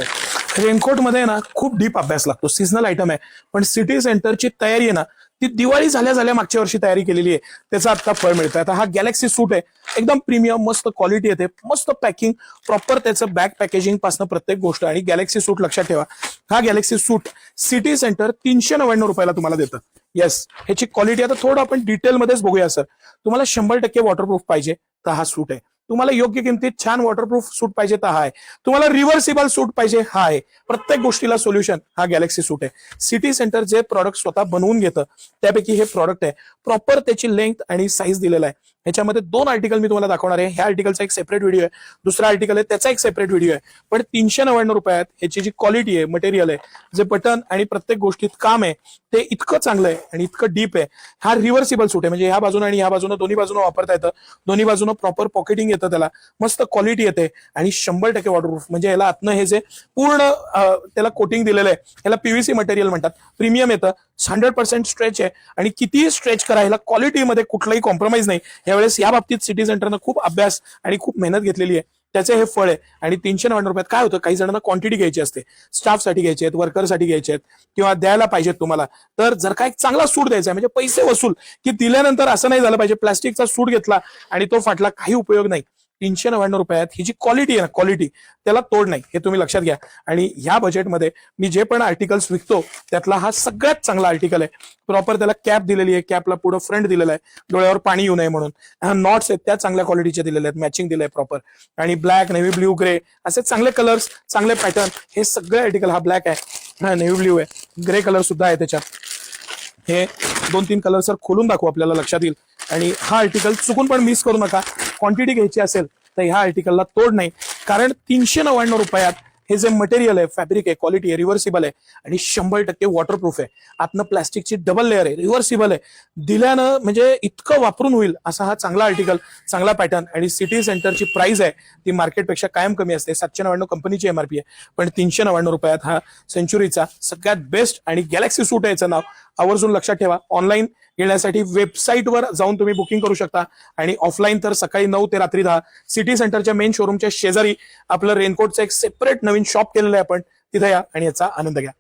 आहे. रेनकोट मध्ये ना खूप डीप अभ्यास लागतो, सीझनल आयटम आहे, पण सिटी सेंटरची तयारी आहे ना ती दिवाळी झाल्या झाल्या मागच्या वर्षी तयारी केलेली आहे, त्याचा आता फळ मिळतं. आता हा गॅलेक्सी सूट आहे, एकदम प्रीमियम मस्त क्वालिटी येते, मस्त पॅकिंग प्रॉपर, त्याचं बॅक पॅकेजिंग पासून प्रत्येक गोष्ट. आणि गॅलेक्सी सूट लक्षात ठेवा, हा गॅलेक्सी सूट सिटी सेंटर 399 रुपयाला तुम्हाला देतं. येस, ह्याची क्वालिटी आता थोडं आपण डिटेलमध्येच बघूया सर. तुम्हाला 100% वॉटरप्रूफ पाहिजे तर हा सूट आहे. तुम्हाला योग्य किमतीत छान वॉटरप्रूफ सूट पाहिजे तर हा आहे. तुम्हाला रिव्हर्सिबल सूट पाहिजे हा आहे. प्रत्येक गोष्टीला सोल्युशन हा गॅलेक्सी सूट आहे. सिटी सेंटर जे प्रॉडक्ट स्वतः बनवून घेतं त्यापैकी हे प्रॉडक्ट आहे. प्रॉपर त्याची लेंथ आणि साईज दिलेला आहे. ह्याच्यामध्ये 2 आर्टिकल मी तुम्हाला दाखवणार आहे. ह्या आर्टिकलचा एक सेपरेट व्हिडिओ आहे, दुसरा आर्टिकल आहे त्याचा एक सेपरेट व्हिडिओ आहे. पण 399 रुपयात ह्याची जी क्वालिटी आहे, मटेरियल आहे, जे बटन आणि प्रत्येक गोष्टीत काम आहे ते इतकं चांगलं आहे आणि इतकं डीप आहे. हा रिव्हर्सिबल सूट आहे, म्हणजे ह्या बाजूने आणि ह्या बाजूने दोन्ही बाजूने वापरता येतं. दोन्ही बाजूने प्रॉपर पॉकेटिंग येतं, त्याला मस्त क्वालिटी येते आणि 100% वॉटरप्रूफ. म्हणजे याला आतनं हे जे पूर्ण त्याला कोटिंग दिलेलं आहे याला पीव्हीसी मटेरियल म्हणतात. प्रीमियम येतं, 100% स्ट्रेच आहे आणि कितीही स्ट्रेच करा, ह्याला क्वालिटीमध्ये कुठलाही कॉम्प्रोमाइज नाही. यावेळेस या बाबतीत सिटी सेंटरनं खूप अभ्यास आणि खूप मेहनत घेतलेली आहे, त्याचे हे फळ आहे. आणि 399 रुपयात काय होतं, काही जणांना क्वांटिटी घ्यायची असते, स्टाफसाठी घ्यायचे आहेत, वर्करसाठी घ्यायचे आहेत किंवा द्यायला पाहिजेत तुम्हाला, तर जर का एक चांगला सूट द्यायचा आहे म्हणजे पैसे वसूल, की दिल्यानंतर असं नाही झालं पाहिजे प्लास्टिकचा सूट घेतला आणि तो फाटला, काही उपयोग नाही. 399 रुपयात ही जी क्वालिटी आहे ना, क्वालिटी त्याला तोड नाही, हे तुम्ही लक्षात घ्या. आणि ह्या बजेटमध्ये मी जे पण आर्टिकल्स विकतो त्यातला हा सगळ्यात चांगला आर्टिकल आहे. प्रॉपर त्याला कॅप दिलेली आहे, कॅपला पुढे फ्रंट दिलेला आहे, डोळ्यावर पाणी येऊ नये म्हणून. नॉट्स आहेत त्या चांगल्या क्वालिटीचे दिलेले आहेत, मॅचिंग दिलंय प्रॉपर. आणि ब्लॅक, नेव्ही ब्ल्यू, ग्रे असे चांगले कलर्स, चांगले पॅटर्न, हे सगळे आर्टिकल. हा ब्लॅक आहे, हा नेव्ही ब्ल्यू आहे, ग्रे कलर सुद्धा आहे त्याच्यात. हे 2-3 कलर सर खोलून दाखवू, आपल्याला लक्षात येईल. आणि हा आर्टिकल चुकून पण मिस करू नका. क्वांटिटी घ्यायची असेल तर ह्या आर्टिकलला तोड नाही, कारण 399 रुपयात हे जे मटेरियल आहे, फॅब्रिक आहे, क्वालिटी आहे, रिव्हर्सिबल आहे आणि 100% वॉटरप्रूफ आहे. आतनं प्लास्टिकची डबल लेअर आहे, रिव्हर्सिबल आहे. दिल्यानं म्हणजे इतकं वापरून होईल असा हा चांगला आर्टिकल, चांगला पॅटर्न. आणि सिटी सेंटरची प्राइस आहे ती मार्केटपेक्षा कायम कमी असते. 799 कंपनीची एमआरपी आहे, पण 399 रुपयात हा सेंचुरीचा सगळ्यात बेस्ट आणि गॅलेक्सी सूट आहे याचं नाव. आवर्जून लक्षात ठेवा. ऑनलाईन घेण्यासाठी वेबसाईटवर जाऊन तुम्ही बुकिंग करू शकता आणि ऑफलाईन तर सकाळी 9 ते रात्री 10. सिटी सेंटरच्या मेन शोरूमच्या शेजारी आपलं रेनकोटचं एक सेपरेट नवीन शॉप केलेलं आहे आपण, तिथे या आणि याचा आनंद घ्या.